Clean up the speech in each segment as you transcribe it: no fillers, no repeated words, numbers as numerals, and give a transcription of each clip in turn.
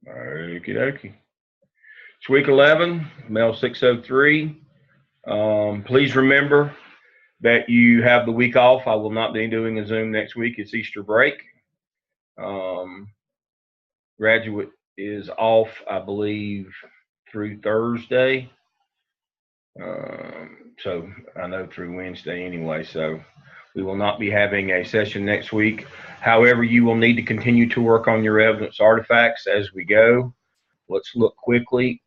Okie dokie. It's week 11, MELS 603. Please remember that you have the week off. I will not be doing a Zoom next week. It's Easter break. Um, Graduate is off, I believe, through Thursday. So I know through Wednesday anyway. So we will not be having a session next week. However, you will need to continue to work on your evidence artifacts as we go. Let's look quickly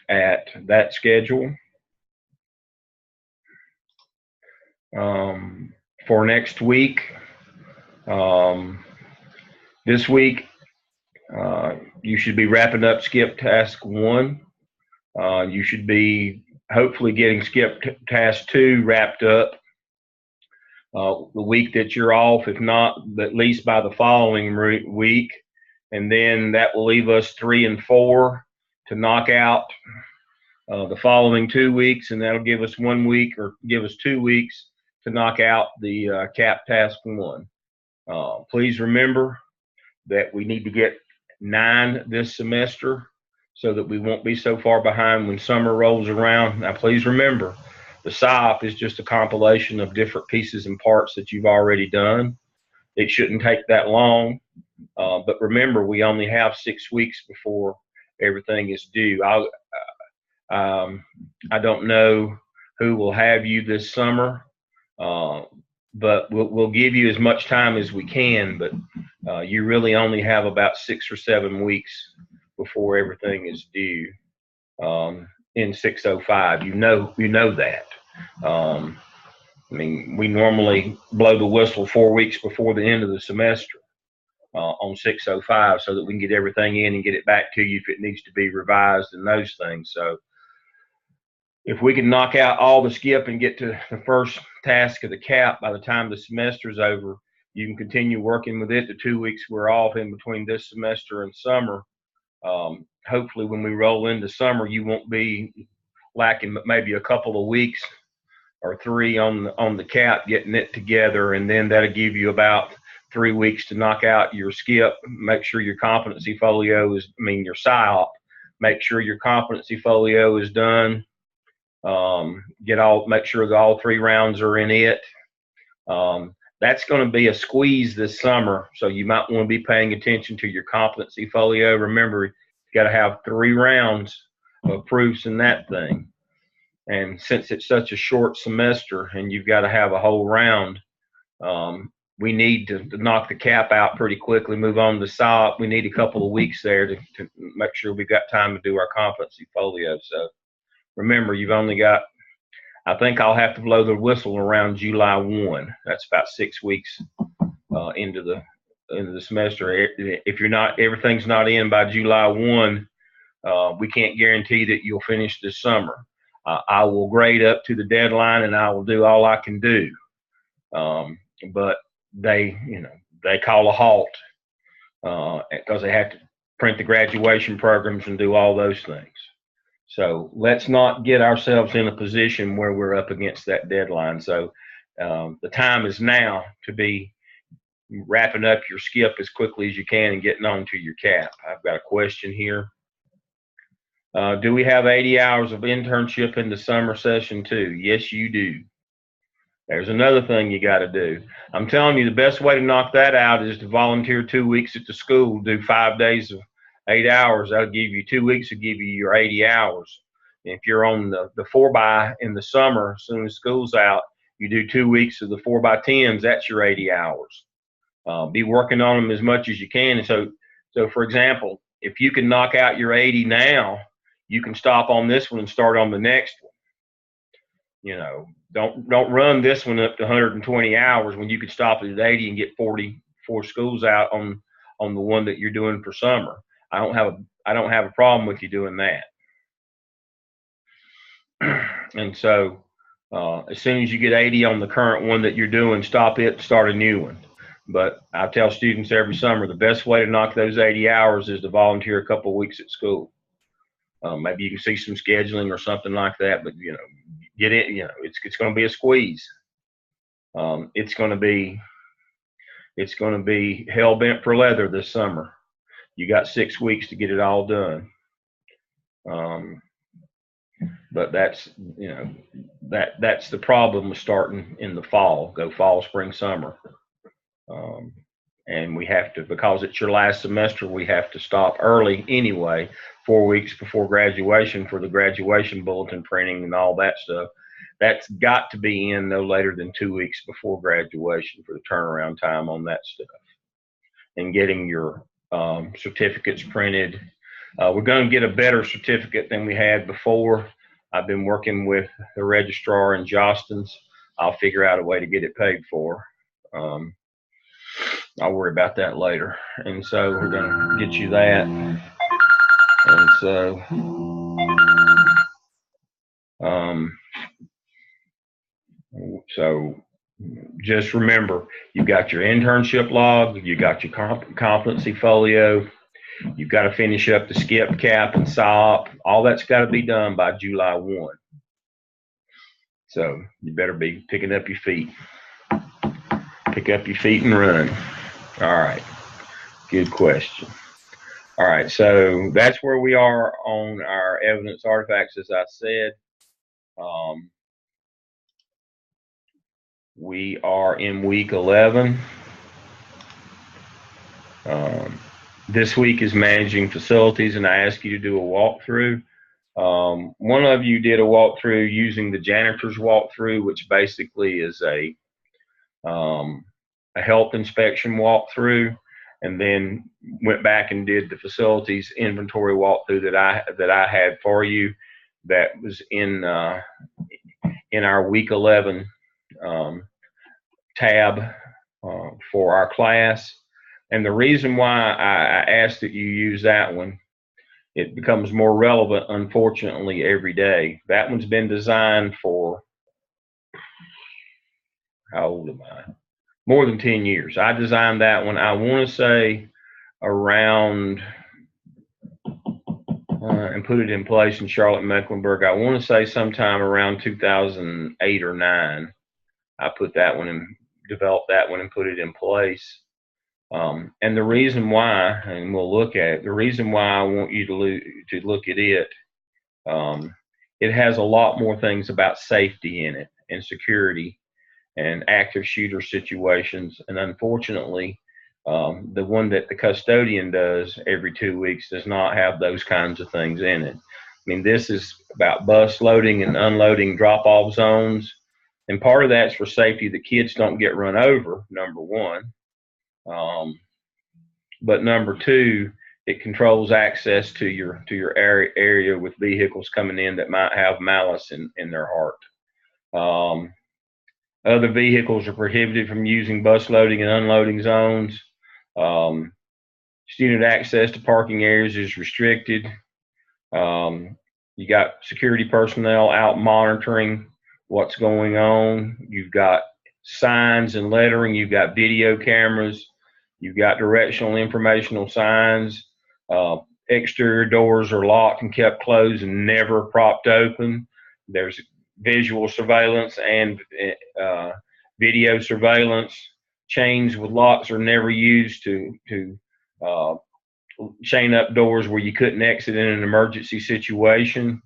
at that schedule. For next week, this week, you should be wrapping up skip task 1. You should be hopefully getting skip task 2 wrapped up the week that you're off, if not at least by the following week. And then that will leave us 3 and 4 to knock out the following 2 weeks, and that'll give us 1 week or give us 2 weeks to knock out the CAP task 1. Please remember that we need to get 9 this semester so that we won't be so far behind when summer rolls around. Now, please remember, the SIOP is just a compilation of different pieces and parts that you've already done. It shouldn't take that long, but remember, we only have 6 weeks before everything is due. I don't know who will have you this summer, but we'll give you as much time as we can, but you really only have about 6 or 7 weeks before everything is due in 605. You know that. I mean, we normally blow the whistle 4 weeks before the end of the semester on 605 so that we can get everything in and get it back to you if it needs to be revised and those things. So if we can knock out all the skip and get to the first task of the CAP by the time the semester is over, you can continue working with it the 2 weeks we're off in between this semester and summer. Hopefully when we roll into summer, you won't be lacking maybe a couple of weeks or 3 on the CAP getting it together, and then that'll give you about 3 weeks to knock out your skip. Make sure your competency folio your SIOP, make sure your competency folio is done. Make sure that all 3 rounds are in it. That's going to be a squeeze this summer, so you might want to be paying attention to your competency folio. Remember, you got to have 3 rounds of proofs in that thing. And since it's such a short semester and you've got to have a whole round, we need to knock the CAP out pretty quickly, move on to SIOP. We need a couple of weeks there to make sure we've got time to do our competency folio. So remember, you've only got, I think I'll have to blow the whistle around July 1. That's about 6 weeks into the semester. If everything's not in by July 1, we can't guarantee that you'll finish this summer. I will grade up to the deadline and I will do all I can do. But they call a halt because they have to print the graduation programs and do all those things. So let's not get ourselves in a position where we're up against that deadline. So the time is now to be wrapping up your skip as quickly as you can and getting on to your CAP. I've got a question here. Do we have 80 hours of internship in the summer session too? Yes, you do. There's another thing you got to do. I'm telling you, the best way to knock that out is to volunteer 2 weeks at the school, do 5 days of 8 hours. That'll give you 2 weeks to give you your 80 hours. If you're on the 4x in the summer, as soon as school's out, you do 2 weeks of the 4x10s, that's your 80 hours. Be working on them as much as you can. And so for example, if you can knock out your 80 now, you can stop on this one and start on the next one. Don't run this one up to 120 hours when you could stop it at 80 and get 44 schools out on the one that you're doing for summer. I don't have a problem with you doing that. And so as soon as you get 80 on the current one that you're doing, stop it and start a new one. But I tell students every summer, the best way to knock those 80 hours is to volunteer a couple of weeks at school. Maybe you can see some scheduling or something like that, but get in. It's going to be a squeeze. It's going to be hell bent for leather this summer. You got 6 weeks to get it all done. But that's, you know, that's the problem with starting in the fall. Go fall, spring, summer. And we have to, because it's your last semester, we have to stop early anyway, 4 weeks before graduation for the graduation bulletin printing and all that stuff. That's got to be in no later than 2 weeks before graduation for the turnaround time on that stuff. And getting your certificates printed. We're going to get a better certificate than we had before. I've been working with the registrar in Jostens. I'll figure out a way to get it paid for. I'll worry about that later. And so we're going to get you that. And so just remember, you've got your internship log, you got your competency folio, you've got to finish up the skip, cap, and SOP. All that's got to be done by July 1. So you better be picking up your feet. Pick up your feet and run. All right. Good question. All right. So that's where we are on our evidence artifacts, as I said. We are in week 11. This week is managing facilities, and I asked you to do a walkthrough. One of you did a walkthrough using the janitor's walkthrough, which basically is a health inspection walkthrough, and then went back and did the facilities inventory walkthrough that I had for you. That was in our week 11 tab for our class. And the reason why I asked that you use that one, it becomes more relevant, unfortunately, every day. That one's been designed for, how old am I? More than 10 years. I designed that one, I want to say, around, and put it in place in Charlotte, Mecklenburg. I want to say sometime around 2008 or 9. I put that one and developed that one and put it in place. And the reason why, and we'll look at it, the reason why I want you to look at it, it has a lot more things about safety in it and security and active shooter situations. And unfortunately, the one that the custodian does every 2 weeks does not have those kinds of things in it. I mean, this is about bus loading and unloading drop-off zones. And part of that's for safety, the kids don't get run over, number one. But number two, it controls access to your area with vehicles coming in that might have malice in their heart. Other vehicles are prohibited from using bus loading and unloading zones. Student access to parking areas is restricted. You got security personnel out monitoring what's going on. You've got signs and lettering. You've got video cameras. You've got directional informational signs. Exterior doors are locked and kept closed and never propped open. There's visual surveillance and video surveillance. Chains with locks are never used to chain up doors where you couldn't exit in an emergency situation.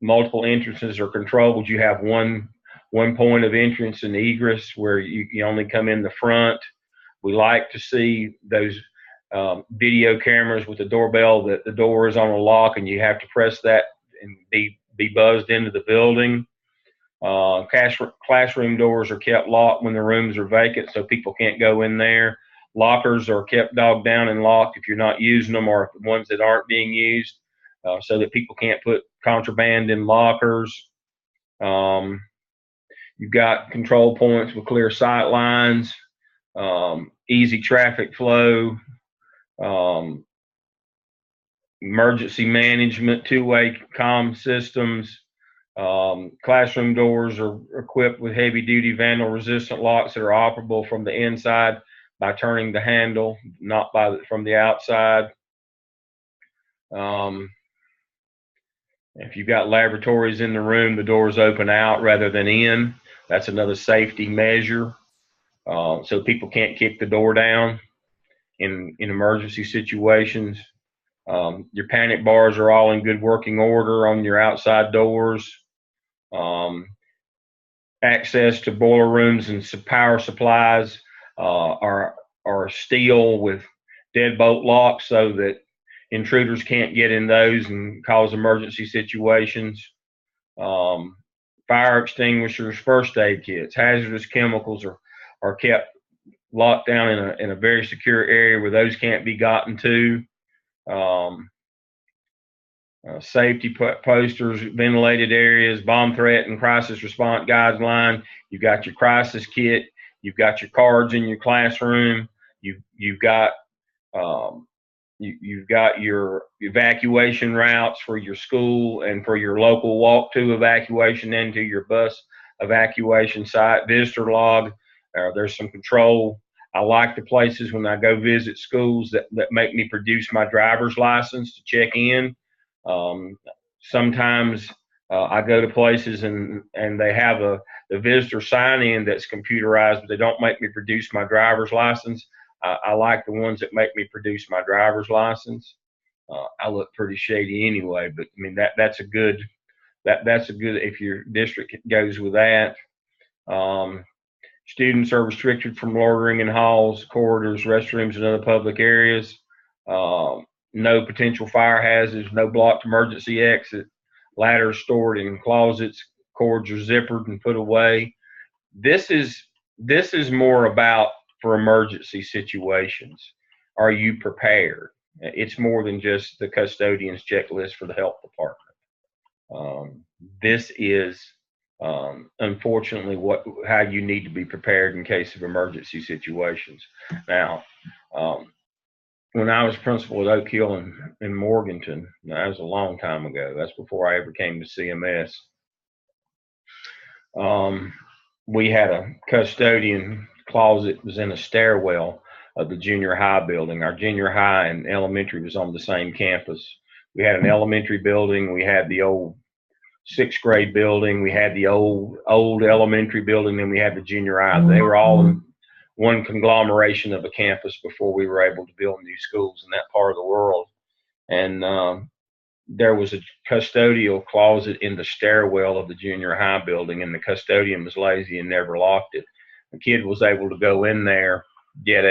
Multiple entrances are controlled. You have one point of entrance and egress where you only come in the front. We like to see those video cameras with the doorbell that the door is on a lock and you have to press that and be buzzed into the building. Classroom doors are kept locked when the rooms are vacant, so people can't go in there. Lockers are kept dogged down and locked if you're not using them, or the ones that aren't being used, so that people can't put contraband in lockers. You've got control points with clear sight lines, easy traffic flow, emergency management, two-way comm systems. Classroom doors are equipped with heavy-duty vandal-resistant locks that are operable from the inside by turning the handle, not from the outside. If you've got laboratories in the room, the doors open out rather than in. That's another safety measure, so people can't kick the door down. in emergency situations. Your panic bars are all in good working order on your outside doors. Um, Access to boiler rooms and power supplies are steel with deadbolt locks so that intruders can't get in those and cause emergency situations. Um, Fire extinguishers, first aid kits, hazardous chemicals are kept locked down in a very secure area where those can't be gotten to. Um, Safety posters, ventilated areas, bomb threat and crisis response guideline. You've got your crisis kit. You've got your cards in your classroom. You've got um, you've got your evacuation routes for your school and for your local walk-to evacuation into your bus evacuation site. Visitor log. There's some control. I like the places when I go visit schools that make me produce my driver's license to check in. Um, Sometimes I go to places and they have the visitor sign in that's computerized, but they don't make me produce my driver's license. I like the ones that make me produce my driver's license. I look pretty shady anyway, but I mean that's a good that's a good if your district goes with that. Um, Students are restricted from loitering in halls, corridors, restrooms, and other public areas. No potential fire hazards, no blocked emergency exit, ladders stored in closets, cords are zippered and put away. This is more about for emergency situations. Are you prepared? It's more than just the custodian's checklist for the health department. This is unfortunately how you need to be prepared in case of emergency situations. Now, when I was principal at Oak Hill in Morganton, that was a long time ago. That's before I ever came to CMS. We had a custodian closet was in a stairwell of the junior high building. Our junior high and elementary was on the same campus. We had an elementary building. We had the old sixth grade building. We had the old elementary building, and we had the junior high. They were all in one conglomeration of a campus before we were able to build new schools in that part of the world. And there was a custodial closet in the stairwell of the junior high building, and the custodian was lazy and never locked it. The kid was able to go in there, get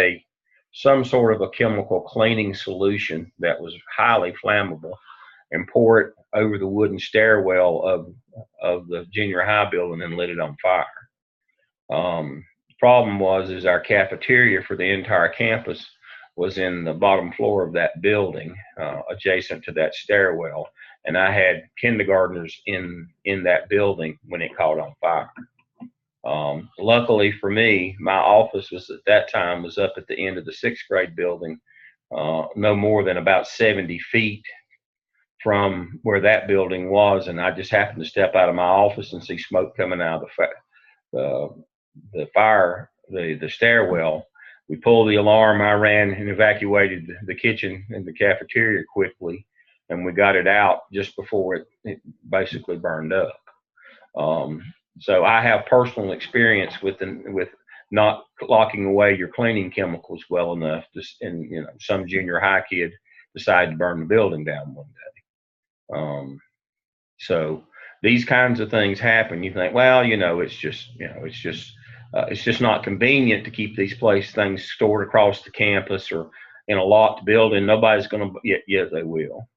some sort of a chemical cleaning solution that was highly flammable, and pour it over the wooden stairwell of the junior high building and lit it on fire. The problem is our cafeteria for the entire campus was in the bottom floor of that building, adjacent to that stairwell, and I had kindergartners in that building when it caught on fire. Luckily for me, my office was at that time was up at the end of the sixth grade building, no more than about 70 feet from where that building was, and I just happened to step out of my office and see smoke coming out of the fire, the stairwell. We pulled the alarm. I ran and evacuated the kitchen and the cafeteria quickly, and we got it out just before it basically burned up. So I have personal experience with not locking away your cleaning chemicals well enough, and some junior high kid decided to burn the building down one day. So these kinds of things happen. You think, well, it's just not convenient to keep these things stored across the campus or in a locked building. Nobody's going to. Yeah, they will.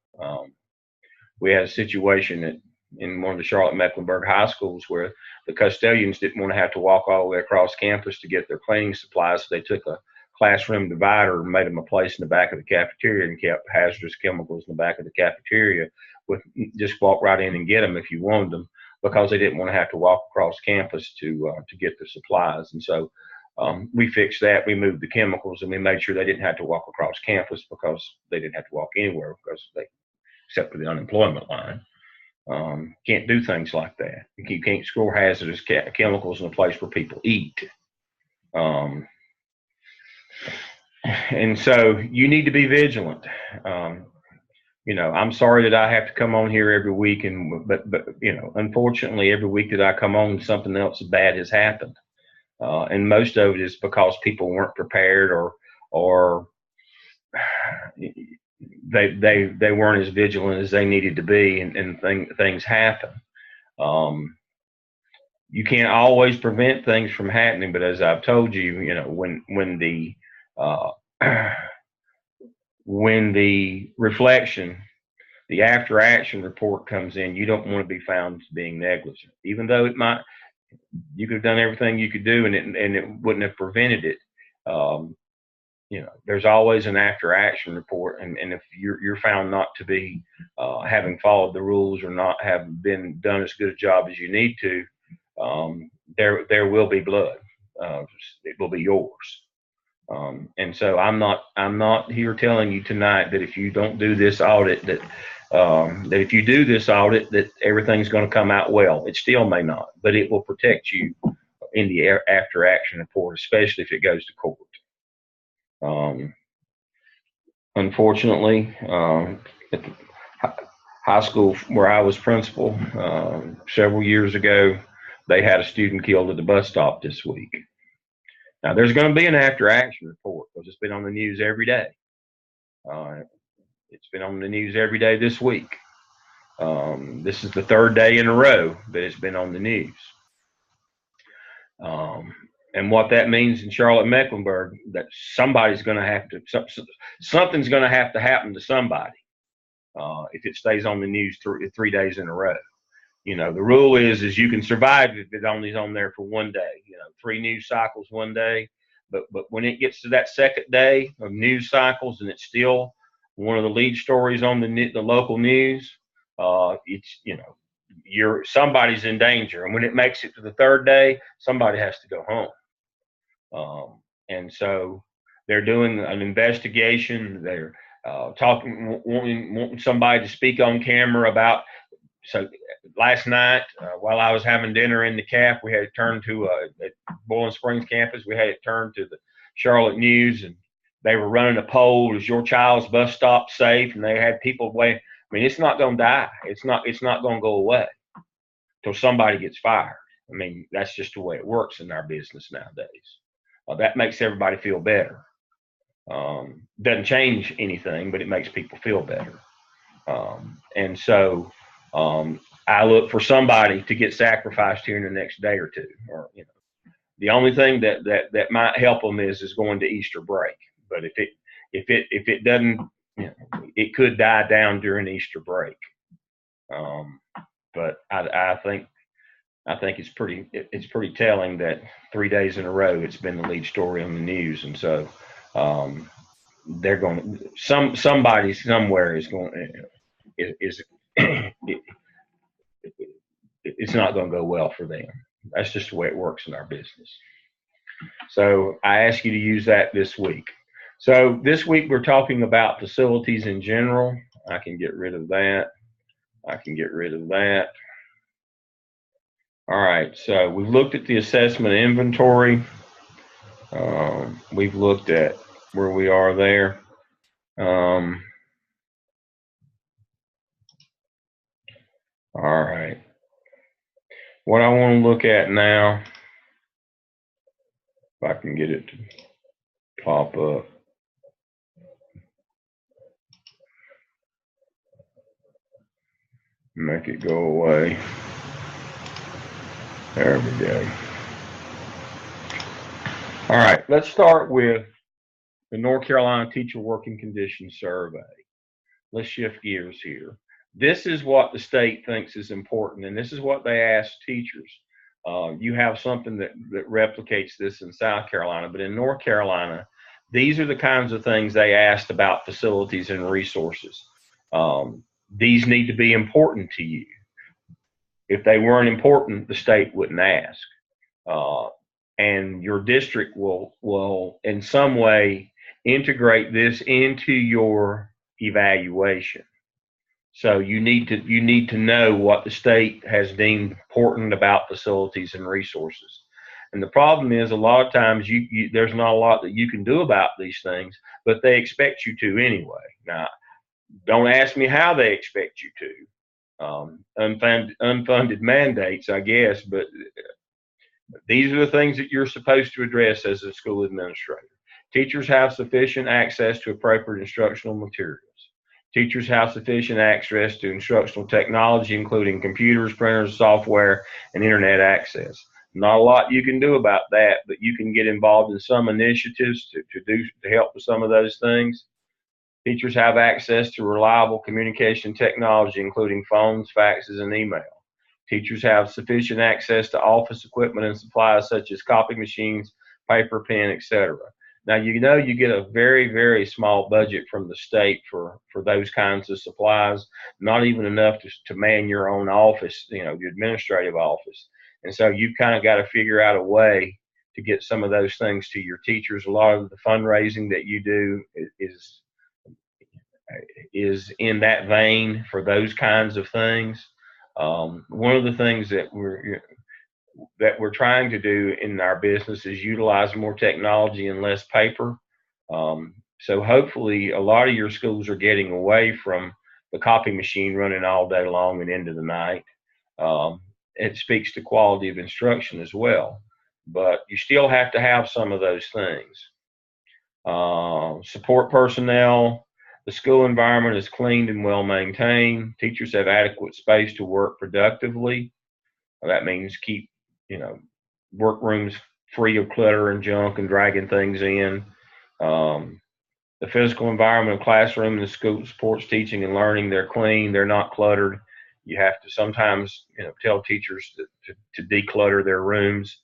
We had a situation in one of the Charlotte Mecklenburg high schools where the custodians didn't want to have to walk all the way across campus to get their cleaning supplies, so they took a classroom divider and made them a place in the back of the cafeteria and kept hazardous chemicals in the back of the cafeteria. Just walk right in and get them if you wanted them, because they didn't want to have to walk across campus to get the supplies. And so we fixed that. We moved the chemicals, and we made sure they didn't have to walk across campus, because they didn't have to walk anywhere except for the unemployment line. Can't do things like that. You can't store hazardous chemicals in a place where people eat. And so you need to be vigilant. I'm sorry that I have to come on here every week, but unfortunately, every week that I come on, something else bad has happened, and most of it is because people weren't prepared or they weren't as vigilant as they needed to be, and things happen. You can't always prevent things from happening, but as I've told you, when the uh, when the reflection, the after action report comes in, you don't want to be found as being negligent, even though you could have done everything you could do, and it wouldn't have prevented it. Um, there's always an after action report, and if you're found not to be having followed the rules or not having been done as good a job as you need to, there will be blood. It will be yours. And so I'm not here telling you tonight that if you don't do this audit, that if you do this audit, that everything's going to come out well. It still may not, but it will protect you in the after action report, especially if it goes to court. Unfortunately, at the high school where I was principal several years ago, they had a student killed at the bus stop this week. Now, there's going to be an after action report because it's been on the news every day. It's been on the news every day this week. This is the third day in a row that it's been on the news. And what that means in Charlotte-Mecklenburg, that something's going to have to happen to somebody if it stays on the news 3 days in a row. The rule is you can survive if it only's on there for 1 day. 3 news cycles 1 day, but when it gets to that second day of news cycles and it's still one of the lead stories on the local news, it's somebody's in danger, and when it makes it to the third day, somebody has to go home. And so they're doing an investigation. They're wanting somebody to speak on camera about. So last night, while I was having dinner in the CAF, we had it turned to at Boiling Springs campus. We had it turned to the Charlotte News, and they were running a poll: "Is your child's bus stop safe?" And they had people waiting. I mean, it's not going to die. It's not going to go away till somebody gets fired. I mean, that's just the way it works in our business nowadays. That makes everybody feel better. Doesn't change anything, but it makes people feel better. And so I look for somebody to get sacrificed here in the next day or two. Or the only thing that might help them is going to Easter break. But if it doesn't, it could die down during Easter break. But I think it's pretty telling that 3 days in a row it's been the lead story on the news, and so they're going to somebody somewhere is going is it's not going to go well for them. That's just the way it works in our business. So I ask you to use that this week. So this week we're talking about facilities in general. I can get rid of that. All right, so we've looked at the assessment inventory. We've looked at where we are there. All right. What I want to look at now, if I can get it to pop up. Make it go away. There we go. All right, let's start with the North Carolina Teacher Working Conditions Survey. Let's shift gears here. This is what the state thinks is important, and this is what they ask teachers. You have something that replicates this in South Carolina, but in North Carolina, these are the kinds of things they asked about facilities and resources. These need to be important to you. If they weren't important, the state wouldn't ask. And your district will in some way integrate this into your evaluation. So you need to know what the state has deemed important about facilities and resources. And the problem is, a lot of times there's not a lot that you can do about these things, but they expect you to anyway. Now, don't ask me how they expect you to. Unfunded mandates, I guess, but these are the things that you're supposed to address as a school administrator. Teachers have sufficient access to appropriate instructional materials. Teachers have sufficient access to instructional technology, including computers, printers, software, and internet access. Not a lot you can do about that, but you can get involved in some initiatives to help with some of those things. Teachers have access to reliable communication technology, including phones, faxes, and email. Teachers have sufficient access to office equipment and supplies such as copy machines, paper, pen, etc. Now, you get a very, very small budget from the state for those kinds of supplies, not even enough to man your own office, your administrative office. And so you've kind of got to figure out a way to get some of those things to your teachers. A lot of the fundraising that you do is in that vein for those kinds of things. One of the things that we're trying to do in our business is utilize more technology and less paper. So hopefully a lot of your schools are getting away from the copy machine running all day long and into the night. It speaks to quality of instruction as well, but you still have to have some of those things. Support personnel. The school environment is cleaned and well maintained. Teachers have adequate space to work productively. That means keep, workrooms free of clutter and junk and dragging things in. The physical environment of classroom and the school supports teaching and learning. They're clean. They're not cluttered. You have to sometimes, tell teachers to declutter their rooms.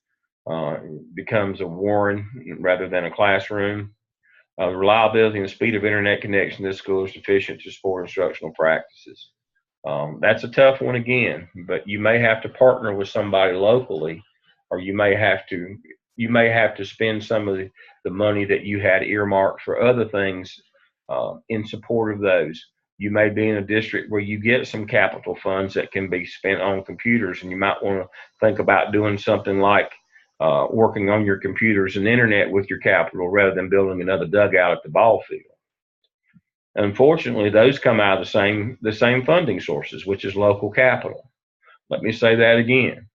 It becomes a warren rather than a classroom. The reliability and the speed of internet connection to the school is sufficient to support instructional practices. That's a tough one again, but you may have to partner with somebody locally, or you may have to spend some of the money that you had earmarked for other things in support of those. You may be in a district where you get some capital funds that can be spent on computers, and you might want to think about doing something like working on your computers and internet with your capital rather than building another dugout at the ball field. Unfortunately, those come out of the same funding sources, which is local capital. Let me say that again.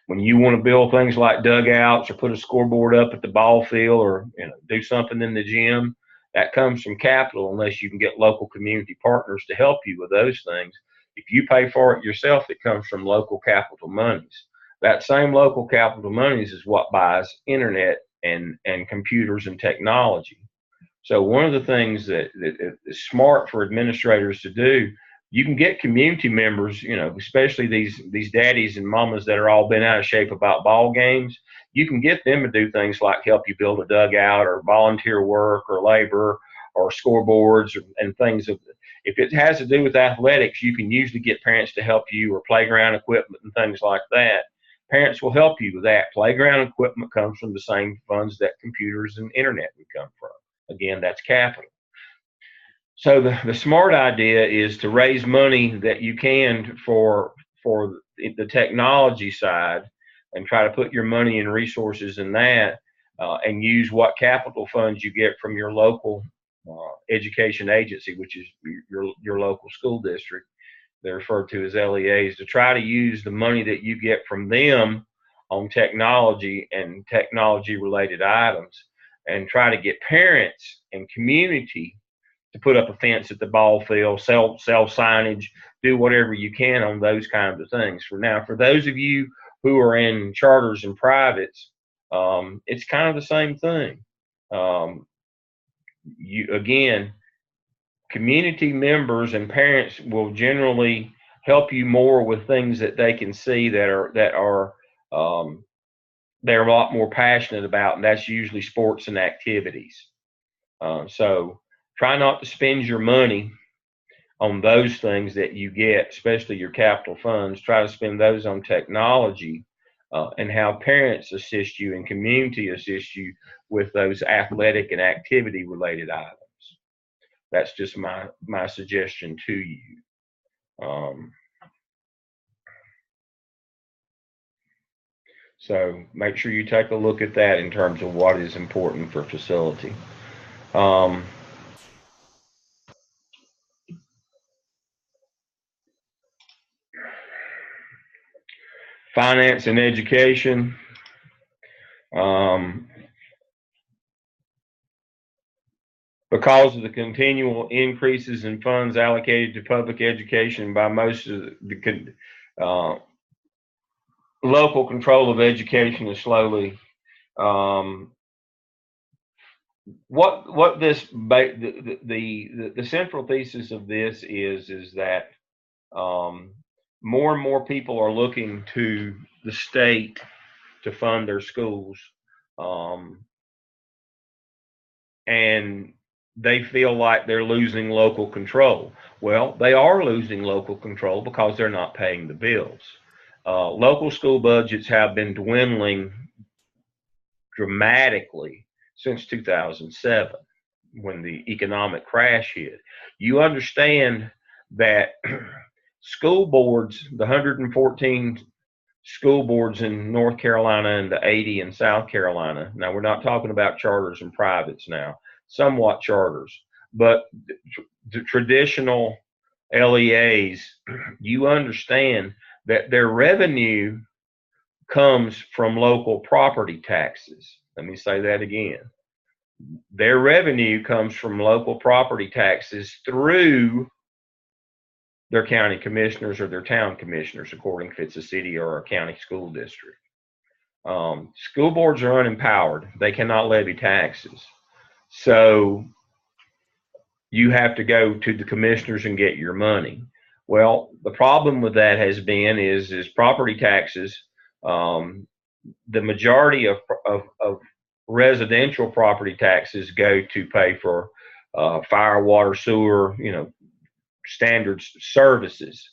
When you want to build things like dugouts or put a scoreboard up at the ball field or do something in the gym, that comes from capital unless you can get local community partners to help you with those things. If you pay for it yourself, it comes from local capital monies. That same local capital monies is what buys internet and computers and technology. So one of the things that is smart for administrators to do, you can get community members, especially these daddies and mamas that are all been out of shape about ball games. You can get them to do things like help you build a dugout or volunteer work or labor or scoreboards and things. If it has to do with athletics, you can usually get parents to help you, or playground equipment and things like that. Parents will help you with that. Playground equipment comes from the same funds that computers and internet would come from. Again, that's capital. So the smart idea is to raise money that you can for the technology side and try to put your money and resources in that and use what capital funds you get from your local education agency, which is your local school district. They're referred to as LEAs, to try to use the money that you get from them on technology and technology related items and try to get parents and community to put up a fence at the ball field, sell signage, do whatever you can on those kinds of things. For those of you who are in charters and privates, it's kind of the same thing. Community members and parents will generally help you more with things that they can see they're a lot more passionate about, and that's usually sports and activities. So try not to spend your money on those things that you get, especially your capital funds. Try to spend those on technology and have parents assist you and community assist you with those athletic and activity related items. That's just my suggestion to you. So make sure you take a look at that in terms of what is important for facility. Finance and education. because of the continual increases in funds allocated to public education by most of the local control of education is slowly um, what this the central thesis of this is that um, more and more people are looking to the state to fund their schools, um, and they feel like they're losing local control. Well, they are losing local control because they're not paying the bills. Local school budgets have been dwindling dramatically since 2007 when the economic crash hit. You understand that school boards, the 114 school boards in North Carolina and the 80 in South Carolina. Now, we're not talking about charters and privates now, somewhat charters, but the traditional LEAs, you understand that their revenue comes from local property taxes. Let me say that again. Their revenue comes from local property taxes through their county commissioners or their town commissioners, according if it's a city or a county school district. School boards are unempowered. They cannot levy taxes. So you have to go to the commissioners and get your money. Well, the problem with that has been is property taxes. The majority of residential property taxes go to pay for fire, water, sewer, standard services.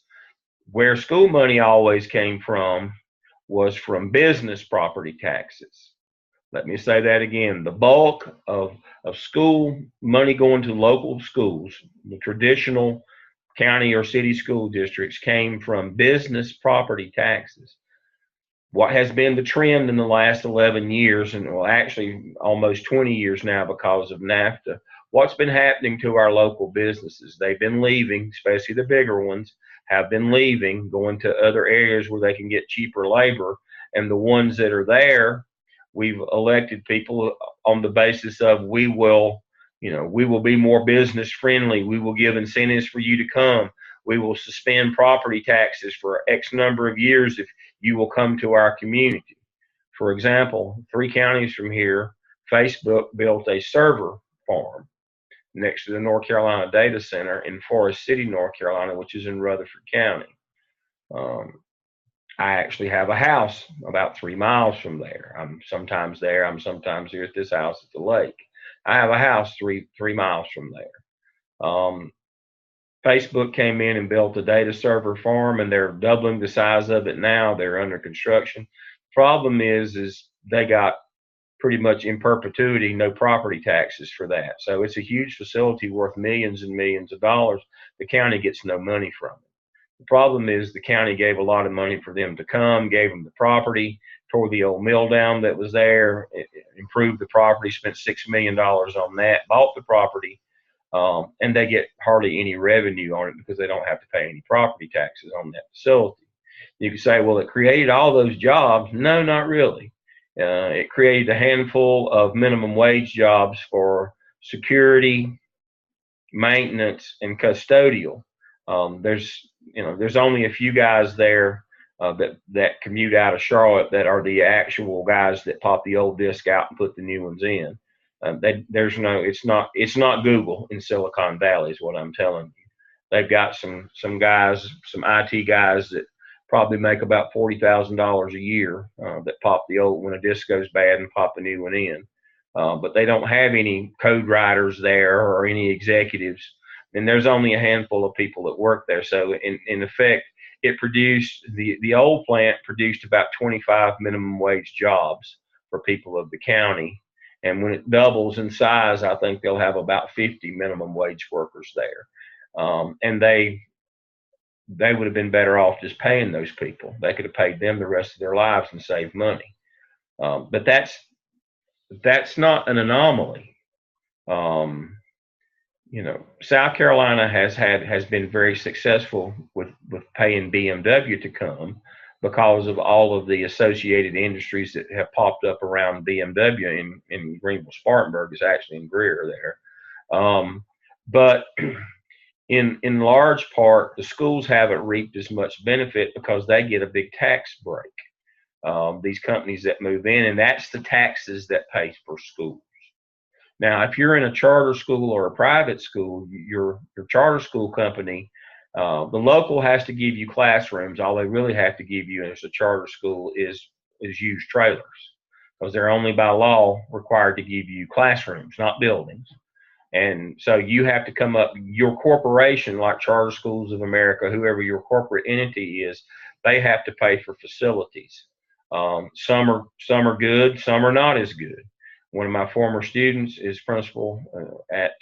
Where school money always came from was from business property taxes. Let me say that again. The bulk of school money going to local schools, the traditional county or city school districts, came from business property taxes. What has been the trend in the last 11 years, and well, actually almost 20 years now because of NAFTA, what's been happening to our local businesses? They've been leaving, especially the bigger ones, have been leaving, going to other areas where they can get cheaper labor. And the ones that are there, we've elected people on the basis of we will be more business friendly. We will give incentives for you to come. We will suspend property taxes for X number of years if you will come to our community. For example, 3 counties from here, Facebook built a server farm next to the North Carolina Data Center in Forest City, North Carolina, which is in Rutherford County. I actually have a house about 3 miles from there. I'm sometimes there. I'm sometimes here at this house at the lake. I have a house three miles from there. Facebook came in and built a data server farm, and they're doubling the size of it now. They're under construction. Problem is they got pretty much in perpetuity no property taxes for that. So it's a huge facility worth millions and millions of dollars. The county gets no money from it. The problem is the county gave a lot of money for them to come, gave them the property, tore the old mill down that was there, improved the property, spent $6 million on that, bought the property, and they get hardly any revenue on it because they don't have to pay any property taxes on that facility. You could say, well, it created all those jobs. No, not really. It created a handful of minimum wage jobs for security, maintenance, and custodial. There's only a few guys there that commute out of Charlotte that are the actual guys that pop the old disk out and put the new ones in. It's not Google in Silicon Valley is what I'm telling you. They've got some guys, some IT guys that probably make about $40,000 a year that pop the old when a disk goes bad and pop a new one in. But they don't have any code writers there or any executives, and there's only a handful of people that work there. So in effect, it produced the old plant produced about 25 minimum wage jobs for people of the county. And when it doubles in size, I think they'll have about 50 minimum wage workers there. And they would have been better off just paying those people. They could have paid them the rest of their lives and saved money. But that's not an anomaly. South Carolina has been very successful with paying BMW to come because of all of the associated industries that have popped up around BMW in Greenville. Spartanburg is actually in Greer there. But in large part, the schools haven't reaped as much benefit because they get a big tax break. These companies that move in, and that's the taxes that pay for schools. Now, if you're in a charter school or a private school, your charter school company, the local has to give you classrooms. All they really have to give you as a charter school is used trailers, because they're only by law required to give you classrooms, not buildings. And so you have to come up, your corporation, like Charter Schools of America, whoever your corporate entity is, they have to pay for facilities. Some are good, some are not as good. One of my former students is principal at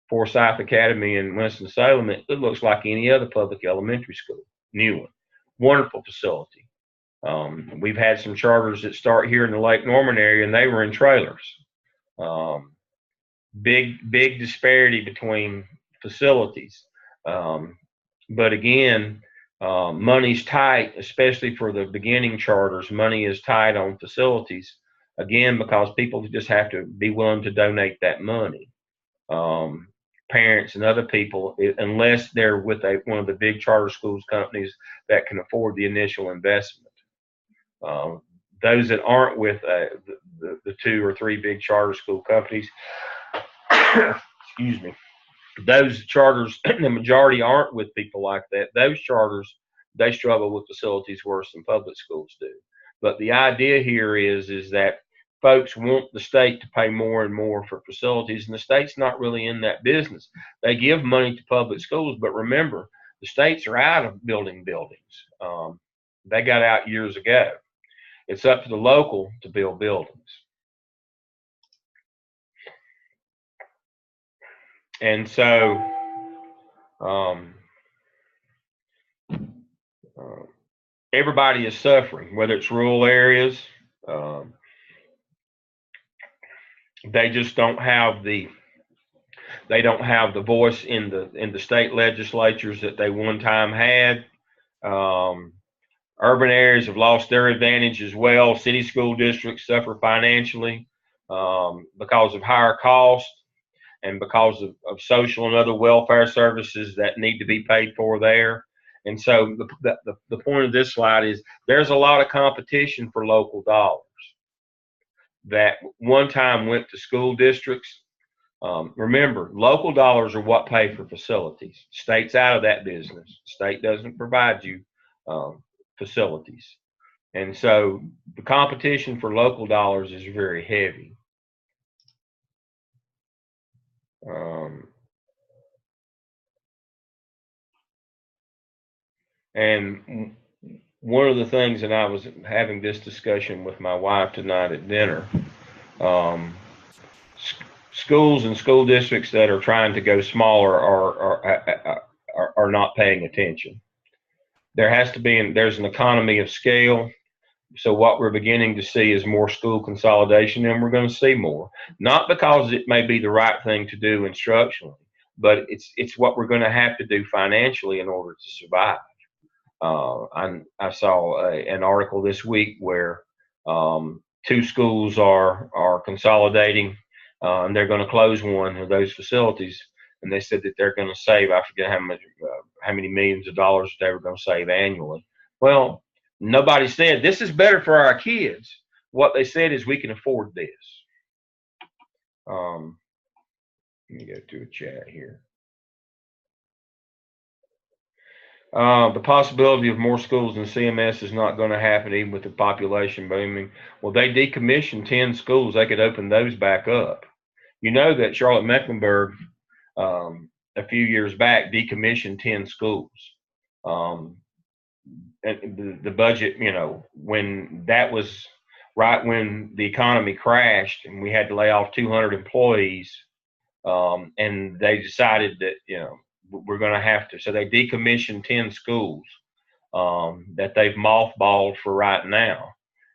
Forsyth Academy in Winston-Salem. It looks like any other public elementary school, new one. Wonderful facility. We've had some charters that start here in the Lake Norman area, and they were in trailers. Big disparity between facilities. But again, money's tight, especially for the beginning charters. Money is tight on facilities, again, because people just have to be willing to donate that money. Parents and other people, unless they're with one of the big charter schools companies that can afford the initial investment. Those that aren't with the two or three big charter school companies, excuse me, those charters, the majority aren't with people like that. Those charters, they struggle with facilities worse than public schools do. But the idea here is that folks want the state to pay more and more for facilities, and the state's not really in that business. They give money to public schools, but remember, the states are out of building buildings. They got out years ago. It's up to the local to build buildings. And so everybody is suffering, whether it's rural areas. They just don't have the voice in the state legislatures that they one time had. Urban areas have lost their advantage as well. City school districts suffer financially because of higher costs and because of social and other welfare services that need to be paid for there. And so the point of this slide is there's a lot of competition for local dollars that one time went to school districts. Remember, local dollars are what pay for facilities. State's out of that business. State doesn't provide you facilities. And so the competition for local dollars is very heavy. And one of the things, and I was having this discussion with my wife tonight at dinner, schools and school districts that are trying to go smaller are not paying attention. There's an economy of scale. So what we're beginning to see is more school consolidation, and we're going to see more. Not because it may be the right thing to do instructionally, but it's what we're going to have to do financially in order to survive. I saw an article this week where two schools are consolidating, and they're going to close one of those facilities. And they said that they're going to save, I forget how many millions of dollars they were going to save annually. Well, nobody said this is better for our kids. What they said is we can afford this. Let me go to a chat here. The possibility of more schools in CMS is not going to happen even with the population booming. Well, they decommissioned 10 schools. They could open those back up. You know that Charlotte-Mecklenburg, a few years back, decommissioned 10 schools. And the budget, when that was right when the economy crashed and we had to lay off 200 employees, and they decided that, we're going to have to. So they decommissioned 10 schools that they've mothballed for right now.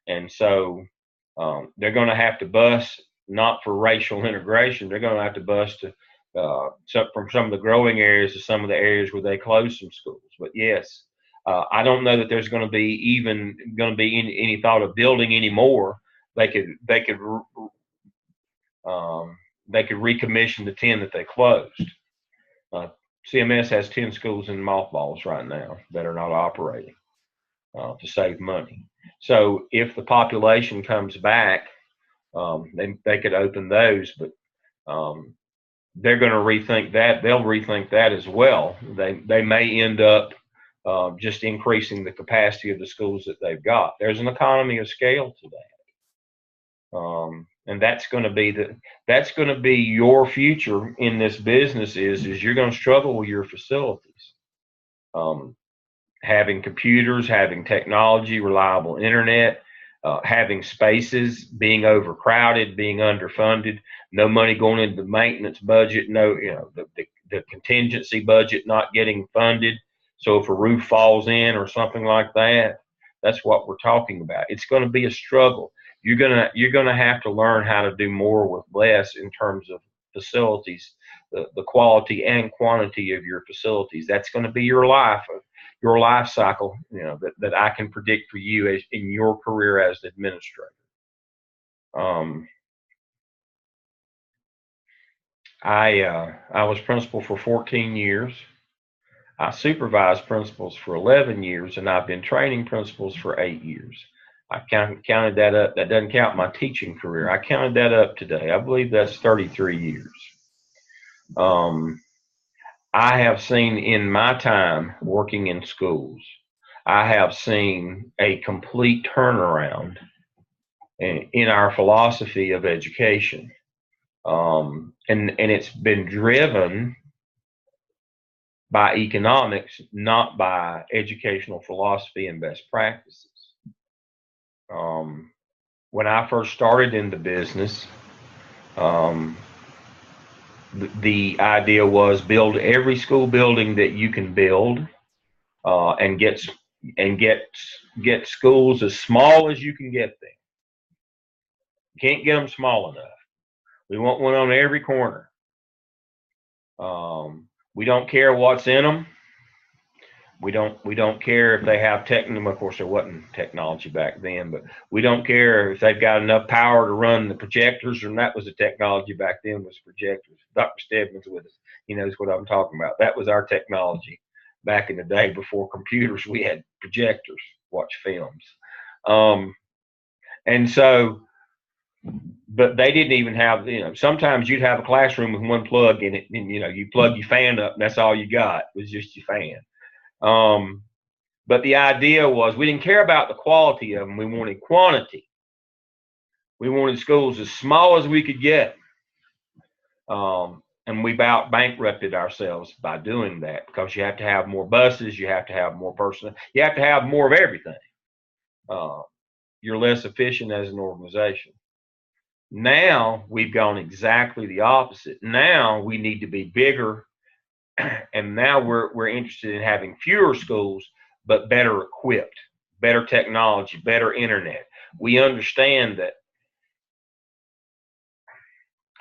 And so they're going to have to bus, not for racial integration, they're going to have to bus to from some of the growing areas to some of the areas where they closed some schools. But yes, I don't know that there's going to be any thought of building any more. They could they could recommission the 10 that they closed. CMS has 10 schools in mothballs right now that are not operating to save money. So if the population comes back, they could open those, but they're going to rethink that. They'll rethink that as well. They may end up just increasing the capacity of the schools that they've got. There's an economy of scale to that, and that's going to be your future in this business. Is you're going to struggle with your facilities, having computers, having technology, reliable internet. Having spaces, being overcrowded, being underfunded, no money going into the maintenance budget, the contingency budget not getting funded. So if a roof falls in or something like that, that's what we're talking about. It's going to be a struggle. You're gonna have to learn how to do more with less in terms of facilities, the quality and quantity of your facilities. That's going to be your life cycle, that I can predict for you as in your career as an administrator. I was principal for 14 years. I supervised principals for 11 years, and I've been training principals for 8 years. I counted that up. That doesn't count my teaching career. I counted that up today. I believe that's 33 years. I have seen in my time working in schools, I have seen a complete turnaround in our philosophy of education. And it's been driven by economics, not by educational philosophy and best practices. When I first started in the business, the idea was build every school building that you can build, and get schools as small as you can get them. Can't get them small enough. We want one on every corner. We don't care what's in them. We don't care if they have technology. Of course, there wasn't technology back then, but we don't care if they've got enough power to run the projectors, and that was the technology back then, was projectors. Dr. Stebbins with us. He knows what I'm talking about. That was our technology back in the day before computers. We had projectors, watch films. And so, but they didn't even have, sometimes you'd have a classroom with one plug in it, and, you plug your fan up, and that's all you got was just your fan. But the idea was we didn't care about the quality of them. We wanted quantity. We wanted schools as small as we could get. And we about bankrupted ourselves by doing that, because you have to have more buses, you have to have more personnel, you have to have more of everything. You're less efficient as an organization. Now we've gone exactly the opposite. Now we need to be bigger, and now we're interested in having fewer schools, but better equipped, better technology, better internet. We understand that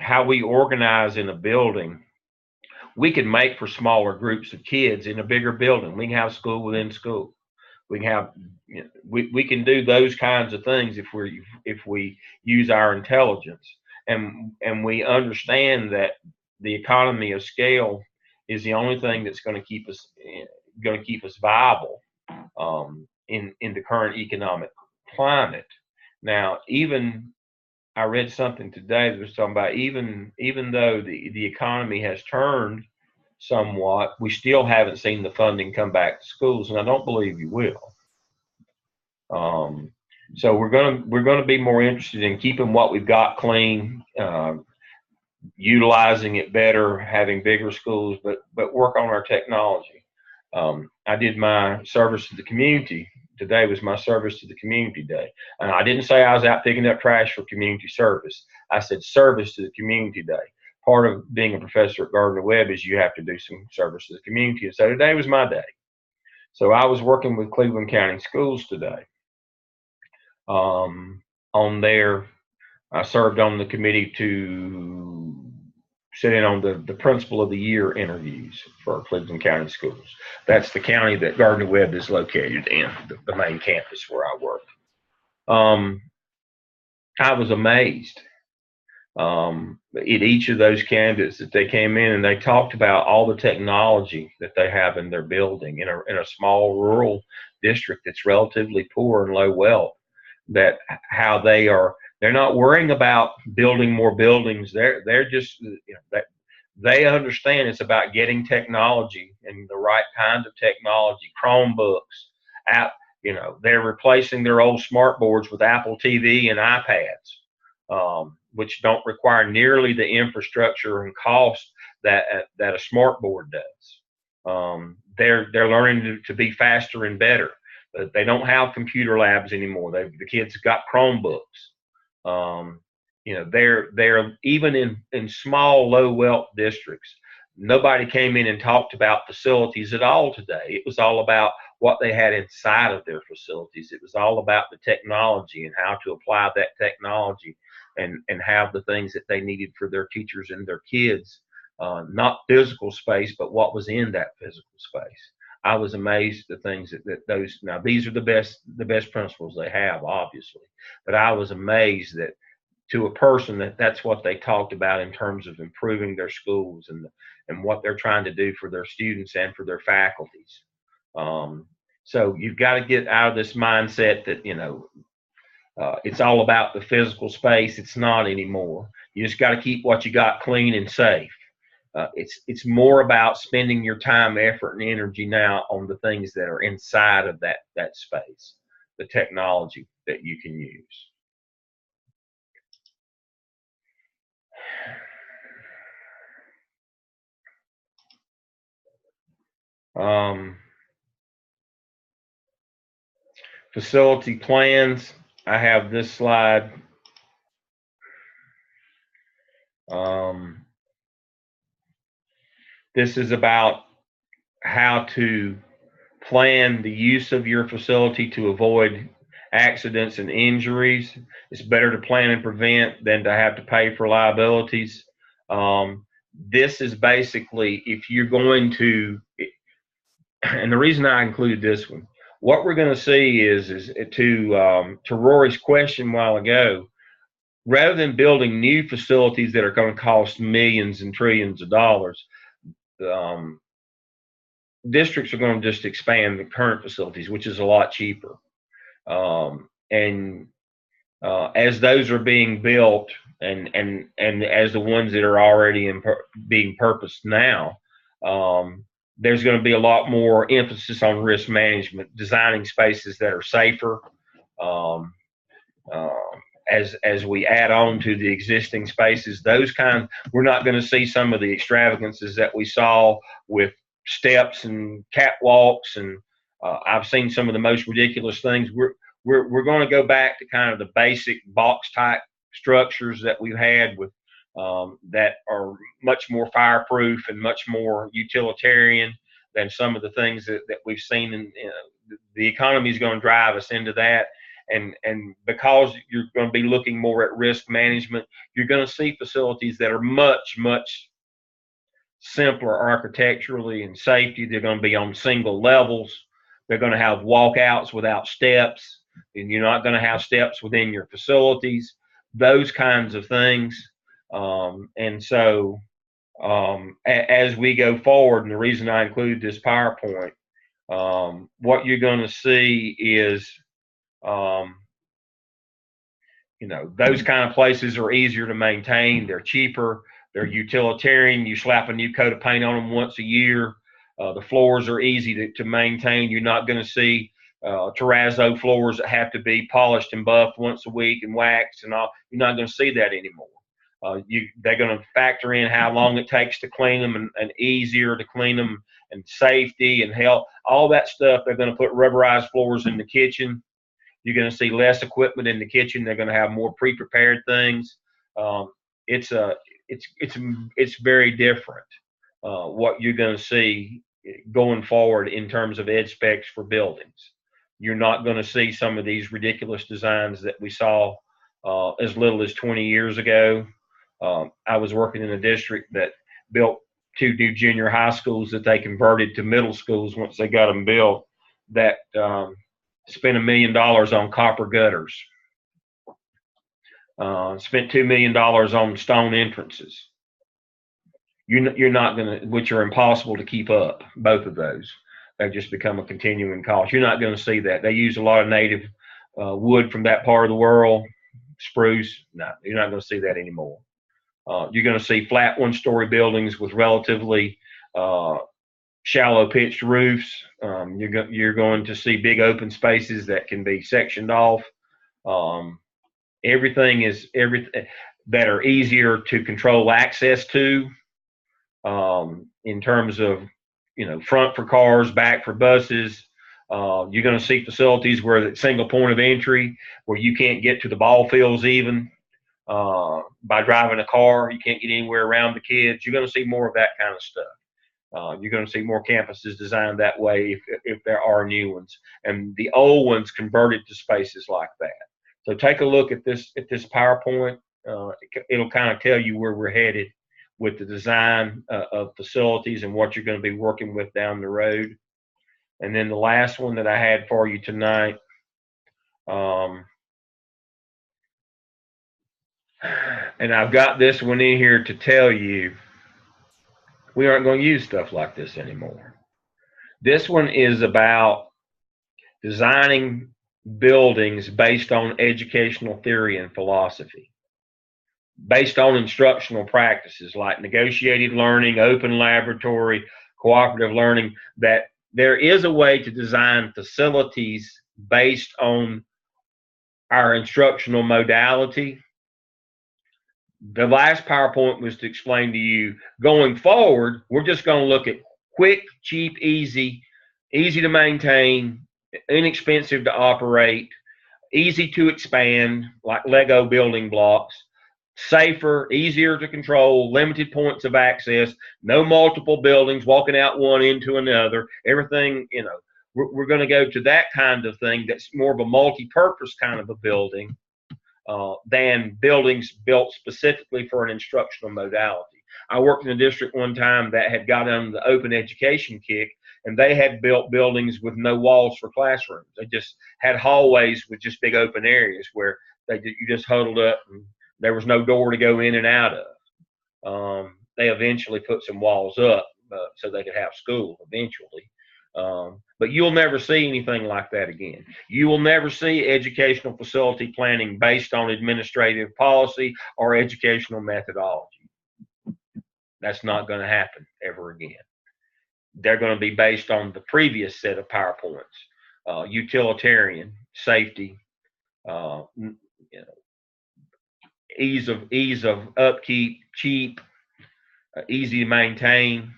how we organize in a building, we can make for smaller groups of kids in a bigger building. We can have school within school. We can have, we can do those kinds of things if we use our intelligence, and we understand that the economy of scale is the only thing that's going to keep us viable in the current economic climate. Now, I read something today that was talking about even though the economy has turned somewhat, we still haven't seen the funding come back to schools, and I don't believe you will. So we're gonna be more interested in keeping what we've got clean, utilizing it better, having bigger schools, but work on our technology. I did my service to the community. Today was my service to the community day. And I didn't say I was out picking up trash for community service. I said service to the community day. Part of being a professor at Gardner-Webb is you have to do some service to the community. And so today was my day. So I was working with Cleveland County Schools today. I served on the committee to sit in on the Principal of the Year interviews for Cleveland County Schools. That's the county that Gardner-Webb is located in, the main campus where I work. I was amazed at each of those candidates that they came in, and they talked about all the technology that they have in their building in a small rural district that's relatively poor and low wealth. That how they're not worrying about building more buildings. They're just that they understand it's about getting technology and the right kind of technology, Chromebooks, app. They're replacing their old smart boards with Apple TV and iPads, which don't require nearly the infrastructure and cost that a smart board does. They're learning to be faster and better. They don't have computer labs anymore. The kids got Chromebooks. They're even in small, low wealth districts. Nobody came in and talked about facilities at all today. It was all about what they had inside of their facilities. It was all about the technology and how to apply that technology and have the things that they needed for their teachers and their kids. Not physical space, but what was in that physical space. I was amazed at the things that those. Now these are the best principles they have, obviously, but I was amazed that to a person that's what they talked about in terms of improving their schools and what they're trying to do for their students and for their faculties. So you've got to get out of this mindset that it's all about the physical space. It's not anymore. You just got to keep what you got clean and safe. It's more about spending your time, effort, and energy now on the things that are inside of that space, the technology that you can use. Facility plans. I have this slide. This is about how to plan the use of your facility to avoid accidents and injuries. It's better to plan and prevent than to have to pay for liabilities. This is basically if you're going to, and the reason I included this one, what we're going to see is to Rory's question a while ago, rather than building new facilities that are going to cost millions and trillions of dollars, districts are going to just expand the current facilities, which is a lot cheaper. And as those are being built, and as the ones that are already being purposed now, there's going to be a lot more emphasis on risk management, designing spaces that are safer. As we add on to the existing spaces, we're not going to see some of the extravagances that we saw with steps and catwalks, and I've seen some of the most ridiculous things. We're going to go back to kind of the basic box type structures that we've had with that are much more fireproof and much more utilitarian than some of the things that we've seen. In the economy is going to drive us into that. And because you're going to be looking more at risk management, you're going to see facilities that are much, much simpler architecturally and safety. They're going to be on single levels. They're going to have walkouts without steps, and you're not going to have steps within your facilities, those kinds of things. And so as we go forward, and the reason I included this PowerPoint, what you're going to see is those kind of places are easier to maintain. They're cheaper. They're utilitarian. You slap a new coat of paint on them once a year. The floors are easy to maintain. You're not going to see terrazzo floors that have to be polished and buffed once a week and waxed and all. You're not going to see that anymore. They're going to factor in how long it takes to clean them and easier to clean them, and safety and health, all that stuff. They're going to put rubberized floors in the kitchen. You're going to see less equipment in the kitchen. They're going to have more pre-prepared things. It's very different what you're going to see going forward in terms of ed specs for buildings. You're not going to see some of these ridiculous designs that we saw as little as 20 years ago. I was working in a district that built 2 new junior high schools that they converted to middle schools once they got them built, that spent $1 million on copper gutters. Spent $2 million on stone entrances. You're not going to, which are impossible to keep up, both of those. They've just become a continuing cost. You're not going to see that. They use a lot of native wood from that part of the world, spruce. No, you're not going to see that anymore. You're going to see flat one-story buildings with relatively shallow pitched roofs. You're going to see big open spaces that can be sectioned off. Everything that are easier to control access to, in terms of, front for cars, back for buses. You're going to see facilities where the single point of entry, where you can't get to the ball fields even by driving a car. You can't get anywhere around the kids. You're going to see more of that kind of stuff. You're going to see more campuses designed that way if there are new ones, and the old ones converted to spaces like that. So take a look at this PowerPoint. It'll kind of tell you where we're headed with the design of facilities and what you're going to be working with down the road. And then the last one that I had for you tonight, and I've got this one in here to tell you we aren't going to use stuff like this anymore. This one is about designing buildings based on educational theory and philosophy, based on instructional practices like negotiated learning, open laboratory, cooperative learning, that there is a way to design facilities based on our instructional modality. The last PowerPoint was to explain to you, going forward, we're just going to look at quick, cheap, easy to maintain, inexpensive to operate, easy to expand, like Lego building blocks, safer, easier to control, limited points of access, no multiple buildings, walking out one into another, everything, we're going to go to that kind of thing that's more of a multi-purpose kind of a building than buildings built specifically for an instructional modality. I worked in a district one time that had got on the open education kick, and they had built buildings with no walls for classrooms. They just had hallways with just big open areas where you just huddled up and there was no door to go in and out of. They eventually put some walls up so they could have school eventually. But you'll never see anything like that again. You will never see educational facility planning based on administrative policy or educational methodology. That's not going to happen ever again. They're going to be based on the previous set of PowerPoints: utilitarian, safety, ease of upkeep, cheap, easy to maintain.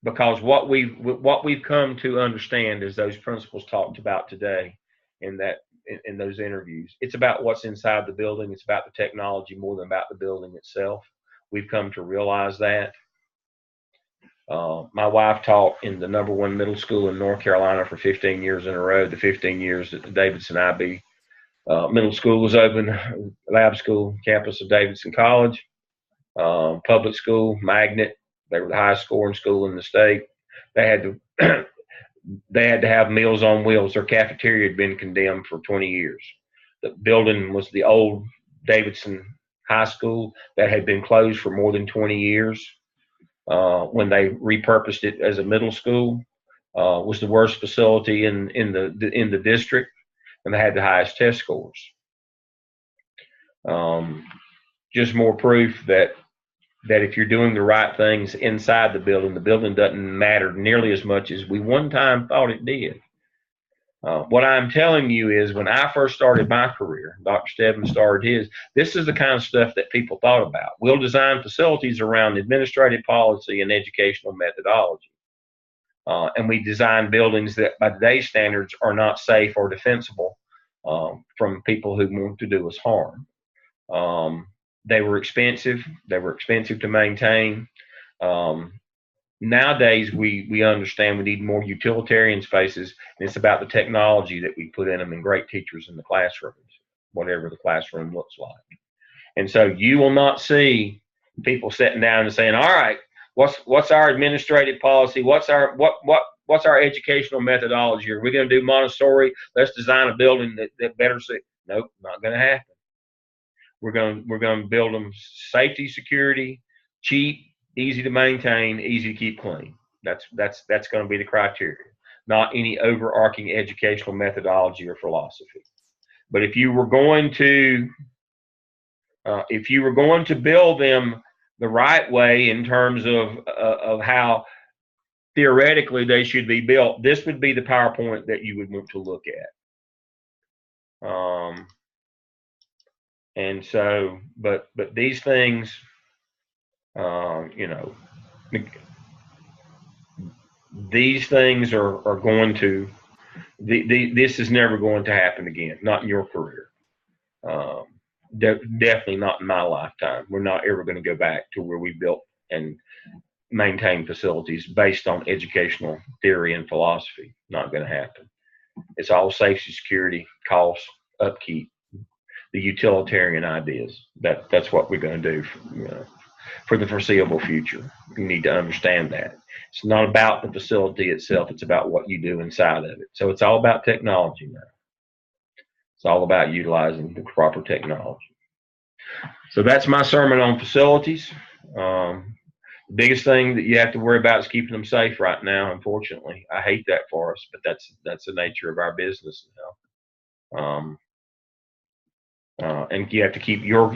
Because what we've come to understand is those principles talked about today in those interviews. It's about what's inside the building. It's about the technology more than about the building itself. We've come to realize that. My wife taught in the #1 middle school in North Carolina for 15 years in a row. The 15 years that the Davidson IB middle school was open, lab school, campus of Davidson College, public school, magnet. They were the highest scoring school in the state. They had to have Meals on Wheels. Their cafeteria had been condemned for 20 years. The building was the old Davidson High School that had been closed for more than 20 years. When they repurposed it as a middle school, was the worst facility in the district, and they had the highest test scores. Just more proof that if you're doing the right things inside the building doesn't matter nearly as much as we one time thought it did. What I'm telling you is, when I first started my career, Dr. Stebbins started his, this is the kind of stuff that people thought about. We'll design facilities around administrative policy and educational methodology. And we design buildings that by today's standards are not safe or defensible from people who want to do us harm. They were expensive. They were expensive to maintain. Nowadays, we understand we need more utilitarian spaces, and it's about the technology that we put in them and great teachers in the classrooms, whatever the classroom looks like. And so you will not see people sitting down and saying, all right, what's our administrative policy? What's our educational methodology? Are we going to do Montessori? Let's design a building that better suits. Nope, not going to happen. we're going to build them safety, security, cheap, easy to maintain, easy to keep clean. That's going to be the criteria, not any overarching educational methodology or philosophy. But if you were going to build them the right way in terms of how theoretically they should be built, this would be the PowerPoint that you would want to look at. And so, but these things, you know, these things are going to, this is never going to happen again, not in your career. Definitely not in my lifetime. We're not ever going to go back to where we built and maintain facilities based on educational theory and philosophy. Not going to happen. It's all safety, security, cost, upkeep, the utilitarian ideas. That's what we're going to do for the foreseeable future. You need to understand that. It's not about the facility itself. It's about what you do inside of it. So it's all about technology now. It's all about utilizing the proper technology. So that's my sermon on facilities. The biggest thing that you have to worry about is keeping them safe right now. Unfortunately, I hate that for us, but that's the nature of our business now. And you have to keep you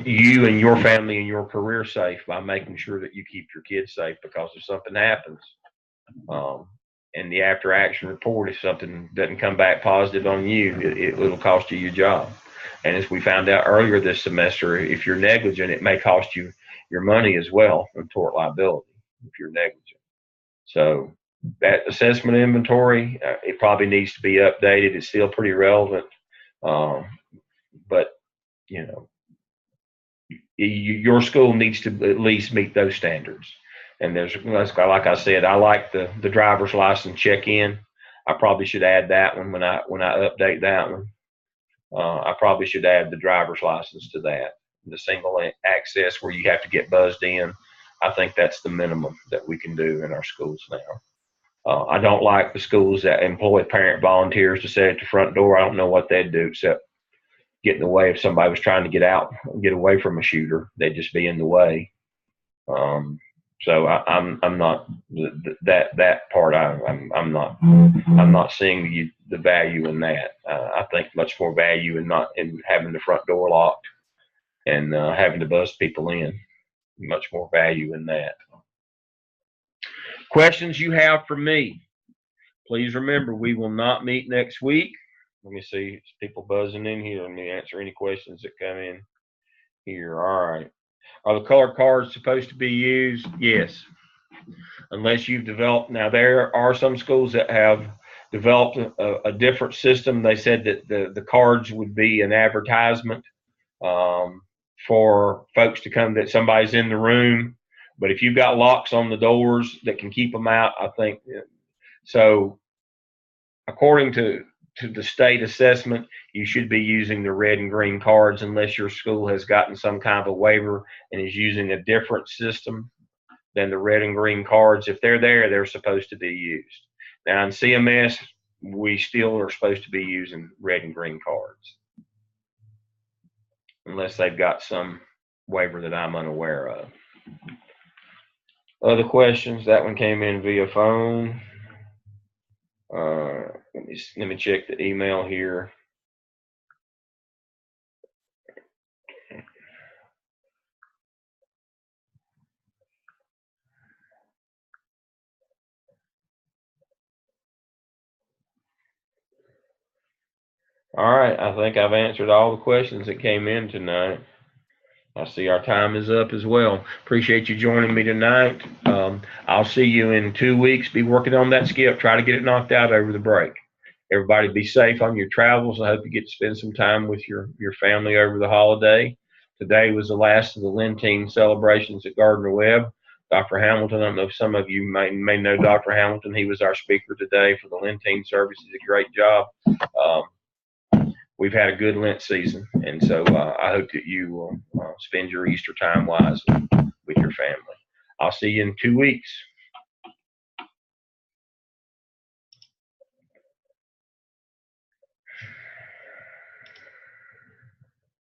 and your family and your career safe by making sure that you keep your kids safe, because if something happens, and the after action report, if something doesn't come back positive on you, it'll cost you your job. And as we found out earlier this semester, if you're negligent, it may cost you your money as well in tort liability if you're negligent. So that assessment inventory, it probably needs to be updated. It's still pretty relevant, but you know, your school needs to at least meet those standards. And like I said, I like the driver's license check-in. I probably should add that one when I update that one. I probably should add the driver's license to that. The single access where you have to get buzzed in. I think that's the minimum that we can do in our schools now. I don't like the schools that employ parent volunteers to sit at the front door. I don't know what they'd do except get in the way if somebody was trying to get away from a shooter. They'd just be in the way. So I'm not that part. I'm not seeing the value in that. I think much more value in having the front door locked and having to buzz people in. Much more value in that. Questions you have for me? Please remember, we will not meet next week. Let me see, people buzzing in here. Let me answer any questions that come in here. All right. Are the color cards supposed to be used? Yes. Unless you've developed, now there are some schools that have developed a different system. They said that the cards would be an advertisement for folks to come, that somebody's in the room. But if you've got locks on the doors that can keep them out, I think so. According to the state assessment, you should be using the red and green cards unless your school has gotten some kind of a waiver and is using a different system than the red and green cards. If they're there, they're supposed to be used. Now in CMS, we still are supposed to be using red and green cards unless they've got some waiver that I'm unaware of. Other questions? That one came in via phone. Let me check the email here. All right, I think I've answered all the questions that came in tonight. I see our time is up as well. Appreciate you joining me tonight. I'll see you in 2 weeks. Be working on that skip. Try to get it knocked out over the break. Everybody be safe on your travels. I hope you get to spend some time with your family over the holiday. Today was the last of the Lentine celebrations at Gardner Webb. Dr. Hamilton, I don't know if some of you may know Dr. Hamilton. He was our speaker today for the Lentine service. He did a great job. We've had a good Lent season, and so I hope that you will spend your Easter time wisely with your family. I'll see you in 2 weeks.